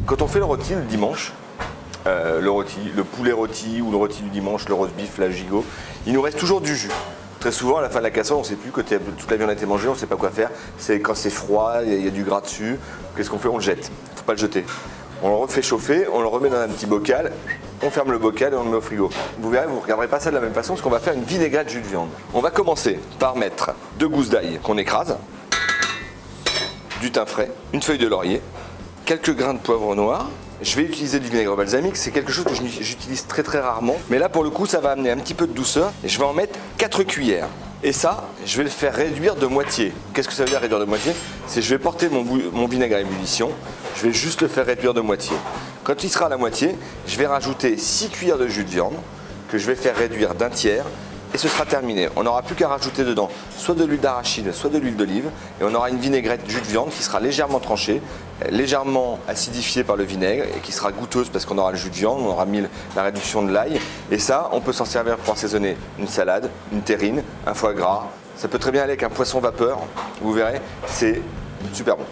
Quand on fait le rôti le dimanche, le poulet rôti ou le rôti du dimanche, le roast beef, la gigot, il nous reste toujours du jus. Très souvent, à la fin de la casserole, on ne sait plus, quand toute la viande a été mangée, on ne sait pas quoi faire. C'est quand c'est froid, il y a du gras dessus. Qu'est-ce qu'on fait? On le jette. Il ne faut pas le jeter. On le refait chauffer, on le remet dans un petit bocal, on ferme le bocal et on le met au frigo. Vous verrez, vous ne regarderez pas ça de la même façon parce qu'on va faire une vinaigrette de jus de viande. On va commencer par mettre 2 gousses d'ail qu'on écrase, du thym frais, une feuille de laurier, quelques grains de poivre noir. Je vais utiliser du vinaigre balsamique, c'est quelque chose que j'utilise très rarement. Mais là, pour le coup, ça va amener un petit peu de douceur. Et je vais en mettre 4 cuillères. Et ça, je vais le faire réduire de moitié. Qu'est-ce que ça veut dire réduire de moitié? C'est que je vais porter mon vinaigre à ébullition. Je vais juste le faire réduire de moitié. Quand il sera à la moitié, je vais rajouter 6 cuillères de jus de viande que je vais faire réduire d'un tiers. Et ce sera terminé. On n'aura plus qu'à rajouter dedans soit de l'huile d'arachide, soit de l'huile d'olive. Et on aura une vinaigrette jus de viande qui sera légèrement tranchée, légèrement acidifiée par le vinaigre et qui sera goûteuse parce qu'on aura le jus de viande, on aura mis la réduction de l'ail. Et ça, on peut s'en servir pour assaisonner une salade, une terrine, un foie gras. Ça peut très bien aller avec un poisson vapeur. Vous verrez, c'est super bon.